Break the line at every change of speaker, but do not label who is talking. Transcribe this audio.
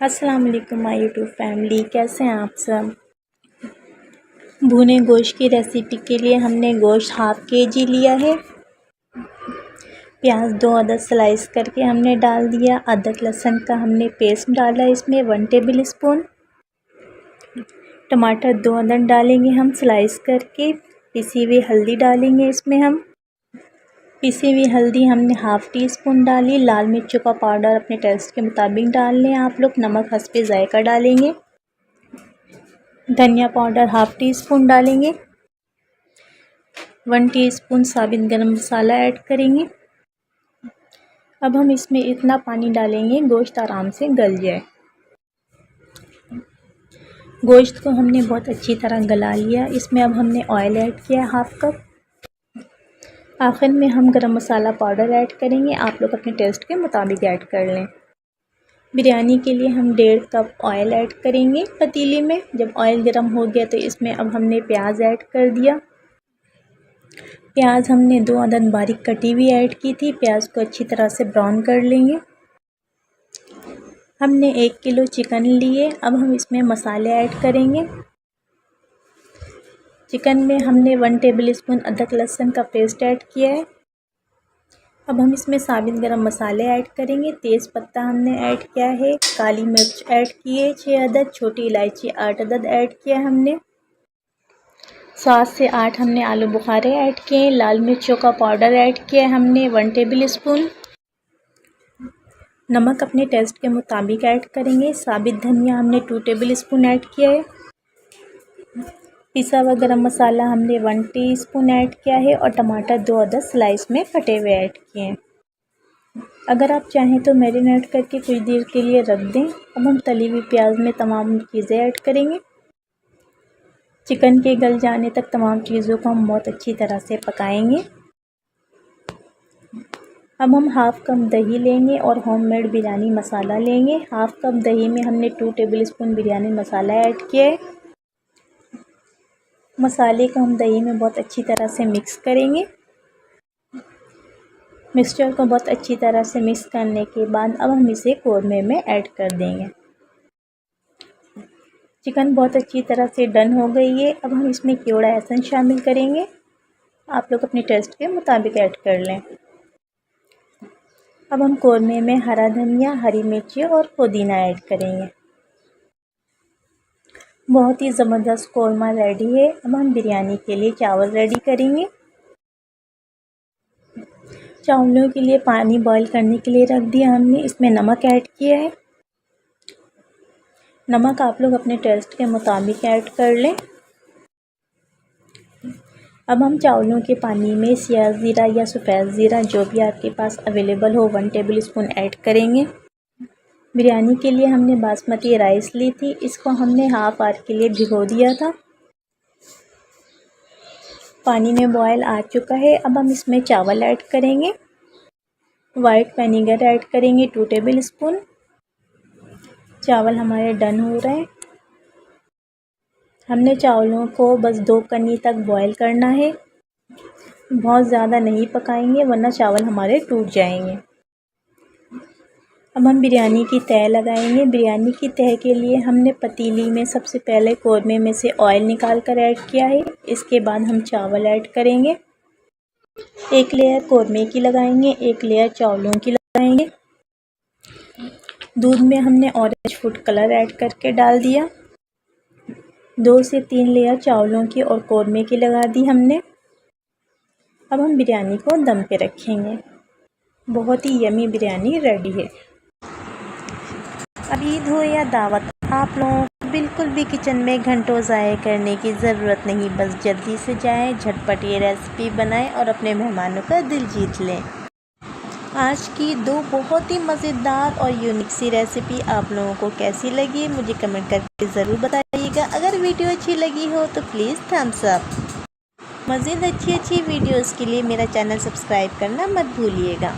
अस्सलाम वालेकुम my YouTube family, कैसे हैं आप सब। भुने गोश्त की रेसिपी के लिए हमने गोश्त हाफ़ केजी लिया है। प्याज 2 अदद स्लाइस करके हमने डाल दिया। अदरक लहसुन का हमने पेस्ट डाला इसमें 1 टेबल स्पून। टमाटर 2 अदद डालेंगे हम स्लाइस करके। पिसी हुई हल्दी डालेंगे इसमें हम। पिसी हुई हल्दी हमने हाफ़ टी स्पून डाली। लाल मिर्चों का पाउडर अपने टेस्ट के मुताबिक डाल लें आप लोग। नमक हस्बे ज़ायका डालेंगे। धनिया पाउडर हाफ़ टी स्पून डालेंगे। 1 टीस्पून साबित गरम मसाला ऐड करेंगे। अब हम इसमें इतना पानी डालेंगे गोश्त आराम से गल जाए। गोश्त को हमने बहुत अच्छी तरह गला लिया। इसमें अब हमने ऑयल ऐड किया हाफ़ कप। आखिर में हम गरम मसाला पाउडर ऐड करेंगे। आप लोग अपने टेस्ट के मुताबिक ऐड कर लें। बिरयानी के लिए हम 1.5 कप ऑयल ऐड करेंगे पतीली में। जब ऑयल गर्म हो गया तो इसमें अब हमने प्याज ऐड कर दिया। प्याज हमने 2 अदद बारीक कटी हुई ऐड की थी। प्याज को अच्छी तरह से ब्राउन कर लेंगे। हमने 1 किलो चिकन लिए। अब हम इसमें मसाले ऐड करेंगे। चिकन में हमने 1 टेबल स्पून अदरक लहसुन का पेस्ट ऐड किया है। अब हम इसमें साबित गरम मसाले ऐड करेंगे। तेज़ पत्ता हमने ऐड किया है। काली मिर्च ऐड की है 6 अदद। छोटी इलायची 8 अदद ऐड किया हमने। 7 से 8 हमने आलू बुखारे ऐड किए। लाल मिर्चों का पाउडर ऐड किया है हमने 1 टेबल स्पून। नमक अपने टेस्ट के मुताबिक ऐड करेंगे। साबित धनिया हमने 2 टेबल स्पून ऐड किया है। पिसा हुआ गरम मसाला हमने 1 टीस्पून ऐड किया है और टमाटर 2 अदद स्लाइस में कटे हुए ऐड किए हैं। अगर आप चाहें तो मैरिनेट करके कुछ देर के लिए रख दें। अब हम तली हुई प्याज में तमाम चीज़ें ऐड करेंगे। चिकन के गल जाने तक तमाम चीज़ों को हम बहुत अच्छी तरह से पकाएंगे। अब हम हाफ़ कप दही लेंगे और होममेड बिरयानी मसाला लेंगे। हाफ़ कप दही में हमने 2 टेबल स्पून बिरयानी मसाला ऐड किया है। मसाले को हम दही में बहुत अच्छी तरह से मिक्स करेंगे। मिक्सचर को बहुत अच्छी तरह से मिक्स करने के बाद अब हम इसे कोरमे में ऐड कर देंगे। चिकन बहुत अच्छी तरह से डन हो गई है। अब हम इसमें केवड़ा एसेंस शामिल करेंगे। आप लोग अपने टेस्ट के मुताबिक ऐड कर लें। अब हम कोरमे में हरा धनिया, हरी मिर्ची और पुदीना ऐड करेंगे। बहुत ही ज़बरदस्त कोरमा रेडी है। अब हम बिरयानी के लिए चावल रेडी करेंगे। चावलों के लिए पानी बॉईल करने के लिए रख दिया हमने। इसमें नमक ऐड किया है। नमक आप लोग अपने टेस्ट के मुताबिक ऐड कर लें। अब हम चावलों के पानी में सियाह ज़ीरा या सफ़ेद ज़ीरा जो भी आपके पास अवेलेबल हो 1 टेबल स्पून ऐड करेंगे। बिरयानी के लिए हमने बासमती राइस ली थी। इसको हमने हाफ़ आवर के लिए भिगो दिया था। पानी में बॉयल आ चुका है। अब हम इसमें चावल ऐड करेंगे। वाइट विनेगर ऐड करेंगे 2 टेबल स्पून। चावल हमारे डन हो रहे हैं। हमने चावलों को बस 2 कनी तक बॉयल करना है। बहुत ज़्यादा नहीं पकाएंगे वरना चावल हमारे टूट जाएंगे। अब हम बिरयानी की तह लगाएंगे। बिरयानी की तह के लिए हमने पतीली में सबसे पहले कोरमे में से ऑयल निकाल कर ऐड किया है। इसके बाद हम चावल ऐड करेंगे। एक लेयर कोरमे की लगाएंगे, एक लेयर चावलों की लगाएंगे। दूध में हमने ऑरेंज फूड कलर ऐड करके डाल दिया। 2 से 3 लेयर चावलों की और कोरमे की लगा दी हमने। अब हम बिरयानी को दम पे रखेंगे। बहुत ही यमी बिरयानी रेडी है। अब ईद हो या दावत, आप लोगों को बिल्कुल भी किचन में घंटों ज़ाया करने की ज़रूरत नहीं। बस जल्दी से जाएं, झटपट ये रेसिपी बनाएं और अपने मेहमानों का दिल जीत लें। आज की 2 बहुत ही मज़ेदार और यूनिक सी रेसिपी आप लोगों को कैसी लगी मुझे कमेंट करके ज़रूर बताइएगा। अगर वीडियो अच्छी लगी हो तो प्लीज़ थम्स अप। मज़ीद अच्छी वीडियोज़ के लिए मेरा चैनल सब्सक्राइब करना मत भूलिएगा।